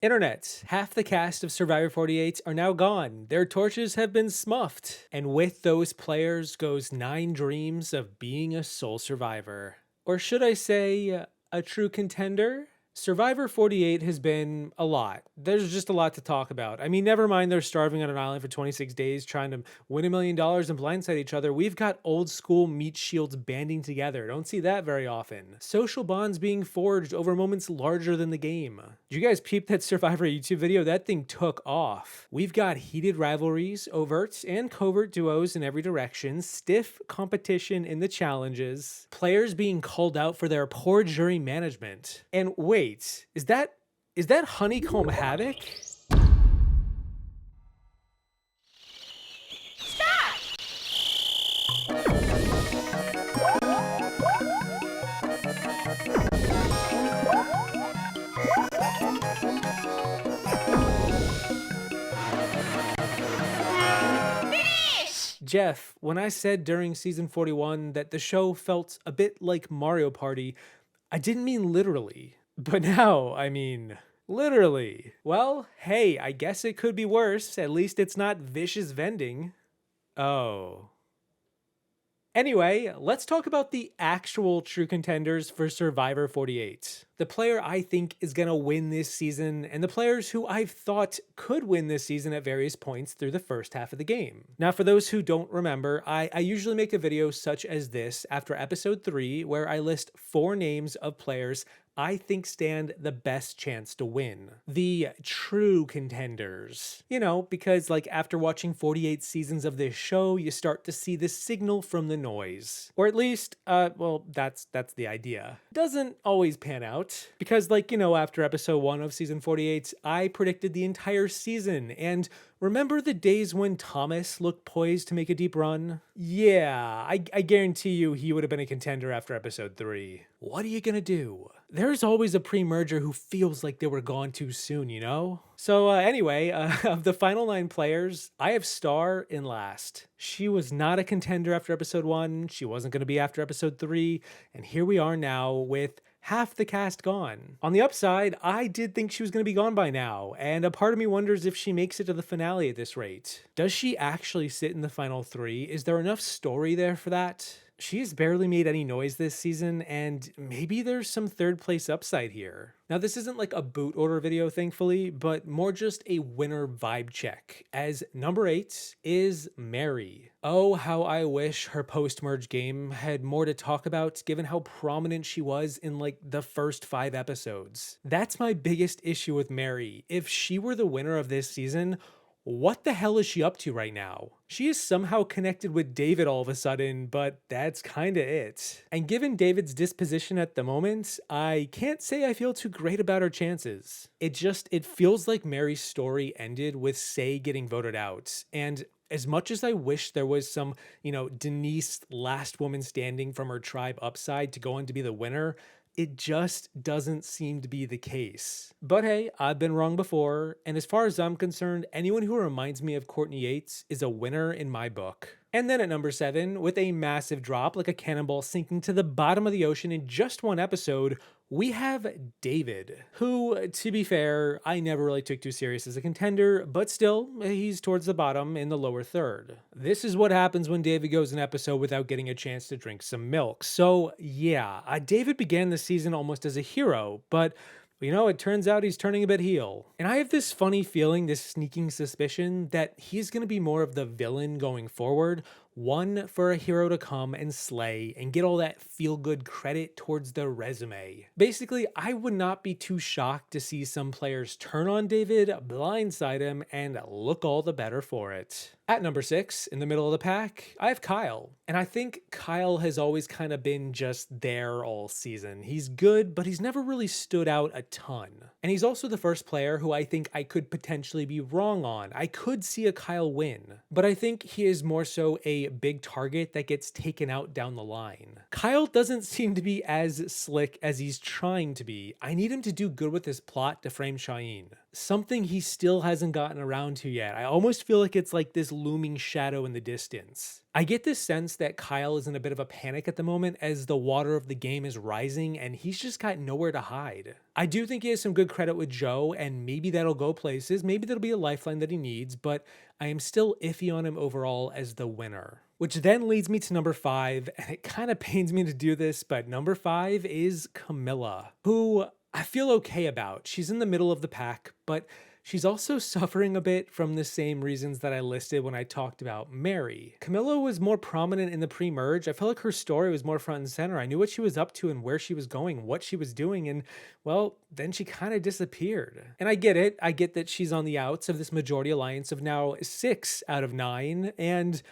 Internet, half the cast of Survivor 48 are now gone. Their torches have been smuffed. And with those players goes 9 dreams of being a sole survivor. Or should I say, a true contender? Survivor 48 has been a lot. There's just a lot to talk about. I mean, never mind they're starving on an island for 26 days trying to win $1 million and blindside each other. We've got old school meat shields banding together. Don't see that very often. Social bonds being forged over moments larger than the game. Did you guys peep that Survivor YouTube video? That thing took off. We've got heated rivalries, overt and covert duos in every direction, stiff competition in the challenges, players being called out for their poor jury management. And wait, is that Honeycomb Havoc? Jeff, when I said during season 41 that the show felt a bit like Mario Party, I didn't mean literally. But now, I mean, literally. Well, hey, I guess it could be worse. At least it's not vicious vending. Oh. Anyway, let's talk about the actual true contenders for Survivor 48. The player I think is going to win this season, and the players who I've thought could win this season at various points through the first half of the game. Now, for those who don't remember, I usually make a video such as this after episode 3, where I list 4 names of players I think stand the best chance to win. The true contenders. You know, because like after watching 48 seasons of this show, you start to see the signal from the noise. Or at least, well, that's the idea. Doesn't always pan out. Because like, you know, after episode 1 of season 48, I predicted the entire season, and remember the days when Thomas looked poised to make a deep run? Yeah, I guarantee you he would have been a contender after episode 3. What are you gonna do? There's always a pre-merger who feels like they were gone too soon, you know? So anyway, of the final 9 players, I have Star in last. She was not a contender after episode 1, she wasn't gonna be after episode 3, and here we are now with half the cast gone. On the upside, I did think she was going to be gone by now, and a part of me wonders if she makes it to the finale at this rate. Does she actually sit in the final 3? Is there enough story there for that? She has barely made any noise this season, and maybe there's some 3rd place upside here. Now, this isn't like a boot order video, thankfully, but more just a winner vibe check, as number 8 is Mary. Oh, how I wish her post-merge game had more to talk about, given how prominent she was in like the first 5 episodes. That's my biggest issue with Mary. If she were the winner of this season, what the hell is she up to right now? She is somehow connected with David all of a sudden, but that's kinda it. And given David's disposition at the moment, I can't say I feel too great about her chances. It feels like Mary's story ended with Say getting voted out. And as much as I wish there was some, you know, Denise last woman standing from her tribe upside to go on to be the winner, it just doesn't seem to be the case. But hey, I've been wrong before, and as far as I'm concerned, anyone who reminds me of Courtney Yates is a winner in my book. And then at number 7, with a massive drop like a cannonball sinking to the bottom of the ocean in just 1 episode, we have David, who, to be fair, I never really took too serious as a contender, but still, he's towards the bottom in the lower 3rd. This is what happens when David goes an episode without getting a chance to drink some milk. So yeah, David began the season almost as a hero, but you know, it turns out he's turning a bit heel. And I have this funny feeling, this sneaking suspicion, that he's going to be more of the villain going forward, one for a hero to come and slay and get all that feel-good credit towards their resume. Basically, I would not be too shocked to see some players turn on David, blindside him, and look all the better for it. At number 6, in the middle of the pack, I have Kyle. And I think Kyle has always kind of been just there all season. He's good, but he's never really stood out a ton. And he's also the first player who I think I could potentially be wrong on. I could see a Kyle win, but I think he is more so a big target that gets taken out down the line. Kyle doesn't seem to be as slick as he's trying to be. I need him to do good with his plot to frame Shaheen. Something he still hasn't gotten around to yet. I almost feel like it's like this looming shadow in the distance. I get this sense that Kyle is in a bit of a panic at the moment as the water of the game is rising and he's just got nowhere to hide. I do think he has some good credit with Joe, and maybe that'll go places, maybe that'll be a lifeline that he needs, but I am still iffy on him overall as the winner. Which then leads me to number 5, and it kind of pains me to do this, but number 5 is Camilla, who I feel okay about. She's in the middle of the pack, but she's also suffering a bit from the same reasons that I listed when I talked about Mary. Camilla was more prominent in the pre-merge. I felt like her story was more front and center. I knew what she was up to and where she was going, what she was doing, and well, then she kind of disappeared. And I get it. I get that she's on the outs of this majority alliance of now 6 out of 9, and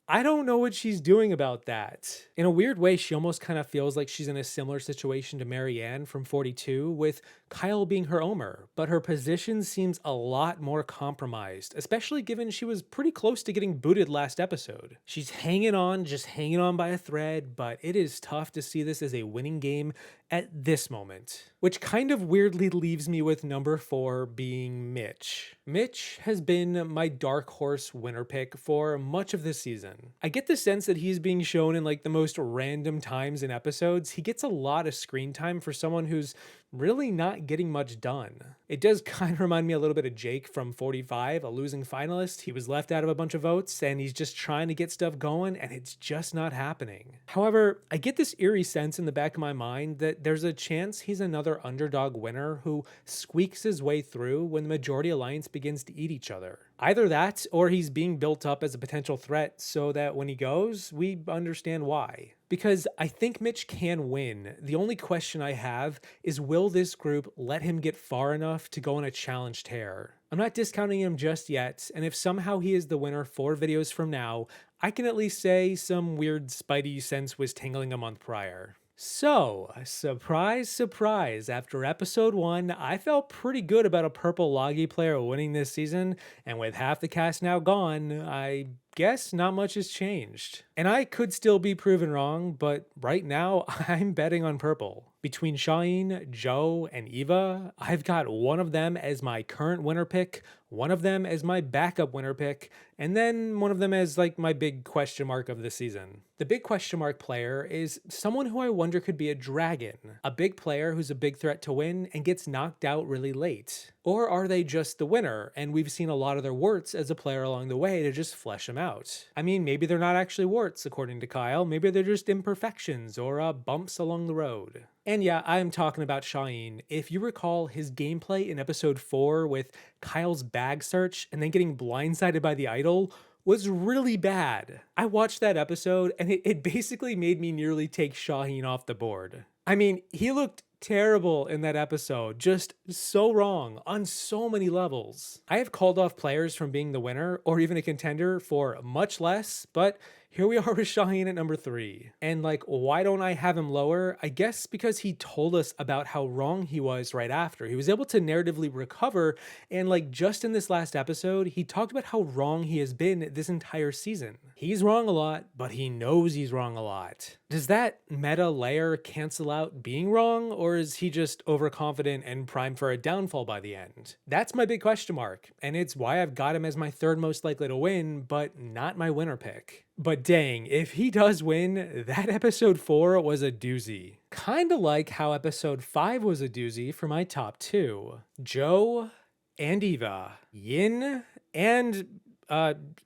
I don't know what she's doing about that. In a weird way, she almost kind of feels like she's in a similar situation to Marianne from 42, with Kyle being her Omer, but her position seems a lot more compromised, especially given she was pretty close to getting booted last episode. She's hanging on, just hanging on by a thread, but it is tough to see this as a winning game at this moment. Which kind of weirdly leaves me with number 4 being Mitch. Mitch has been my dark horse winner pick for much of this season. I get the sense that he's being shown in like the most random times in episodes. He gets a lot of screen time for someone who's really not getting much done. It does kind of remind me a little bit of Jake from 45, a losing finalist. He was left out of a bunch of votes and he's just trying to get stuff going and it's just not happening. However, I get this eerie sense in the back of my mind that there's a chance he's another underdog winner who squeaks his way through when the majority alliance begins to eat each other. Either that, or he's being built up as a potential threat so that when he goes, we understand why. Because I think Mitch can win. The only question I have is, will this group let him get far enough to go on a challenge tear? I'm not discounting him just yet, and if somehow he is the winner 4 videos from now, I can at least say some weird spidey sense was tingling a month prior. So, surprise, surprise, after episode 1, I felt pretty good about a purple Logi player winning this season, and with half the cast now gone, I guess not much has changed. And I could still be proven wrong, but right now, I'm betting on purple. Between Shaheen, Joe, and Eva, I've got one of them as my current winner pick, one of them as my backup winner pick, and then one of them as like my big question mark of the season. The big question mark player is someone who I wonder could be a dragon, a big player who's a big threat to win and gets knocked out really late. Or are they just the winner, and we've seen a lot of their warts as a player along the way to just flesh them out? I mean, maybe they're not actually warts, according to Kyle. Maybe they're just imperfections or bumps along the road. And yeah, I'm talking about Shaheen. If you recall his gameplay in episode 4 with Kyle's bag search and then getting blindsided by the idol was really bad. I watched that episode and it basically made me nearly take Shaheen off the board. I mean, he looked terrible in that episode, just so wrong on so many levels. I have called off players from being the winner or even a contender for much less, but here we are with Shaheen at number 3. And like, why don't I have him lower? I guess because he told us about how wrong he was right after. He was able to narratively recover, and like just in this last episode, he talked about how wrong he has been this entire season. He's wrong a lot, but he knows he's wrong a lot. Does that meta layer cancel out being wrong, or is he just overconfident and primed for a downfall by the end? That's my big question mark, and it's why I've got him as my 3rd most likely to win, but not my winner pick. But dang, if he does win, that episode 4 was a doozy. Kinda like how episode 5 was a doozy for my top 2. Joe and Eva. Yin and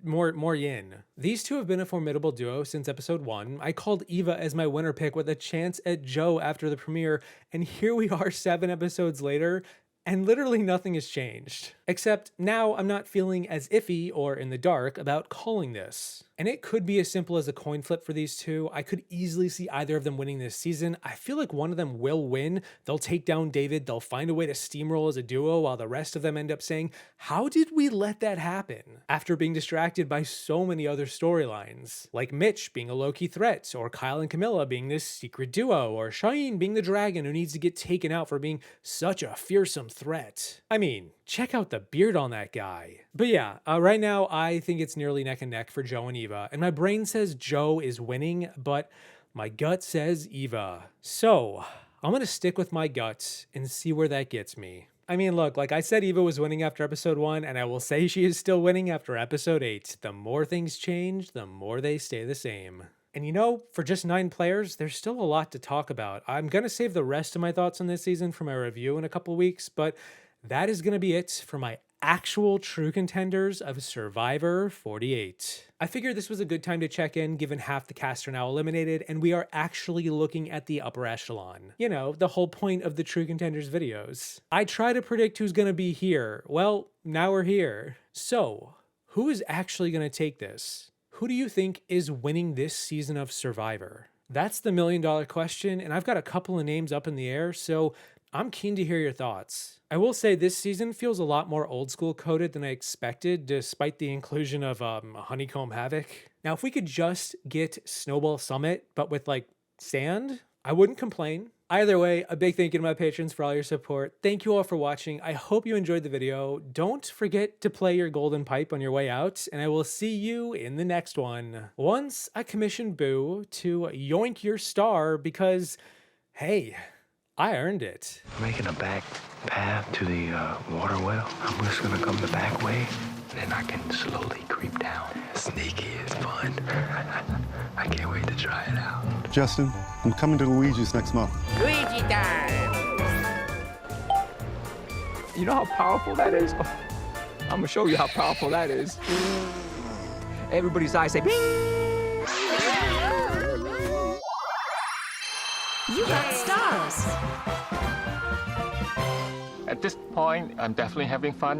more Yin. These two have been a formidable duo since episode 1. I called Eva as my winner pick with a chance at Joe after the premiere, and here we are 7 episodes later, and literally nothing has changed. Except now I'm not feeling as iffy or in the dark about calling this. And it could be as simple as a coin flip for these two. I could easily see either of them winning this season. I feel like one of them will win. They'll take down David. They'll find a way to steamroll as a duo while the rest of them end up saying, how did we let that happen? After being distracted by so many other storylines. Like Mitch being a low-key threat, or Kyle and Camilla being this secret duo, or Shaheen being the dragon who needs to get taken out for being such a fearsome threat. I mean, check out the beard on that guy. But yeah, right now I think it's nearly neck and neck for Joe and Eva, and my brain says Joe is winning, but my gut says Eva. So I'm gonna stick with my gut and see where that gets me. I mean, look, like I said, Eva was winning after episode 1, and I will say she is still winning after episode 8. The more things change, the more they stay the same. And you know, for just 9 players, there's still a lot to talk about. I'm gonna save the rest of my thoughts on this season for my review in a couple weeks, but that is gonna be it for my actual true contenders of Survivor 48. I figured this was a good time to check in given half the cast are now eliminated and we are actually looking at the upper echelon. You know, the whole point of the true contenders videos. I try to predict who's gonna be here. Well, now we're here. So, who is actually gonna take this? Who do you think is winning this season of Survivor? That's the $1 million question, and I've got a couple of names up in the air, so I'm keen to hear your thoughts. I will say this season feels a lot more old school coded than I expected, despite the inclusion of Honeycomb Havoc. Now, if we could just get Snowball Summit, but with like sand, I wouldn't complain. Either way, a big thank you to my patrons for all your support. Thank you all for watching. I hope you enjoyed the video. Don't forget to play your golden pipe on your way out, and I will see you in the next one. Once I commissioned Boo to yoink your star because, hey, I earned it. Making a back path to the water well. I'm just gonna come the back way, then I can slowly creep down. Sneaky is fun. I can't wait to try it out. Justin, I'm coming to Luigi's next month. Luigi time! You know how powerful that is? I'm gonna show you how powerful that is. Everybody's eyes say, bing! You got stars! At this point, I'm definitely having fun.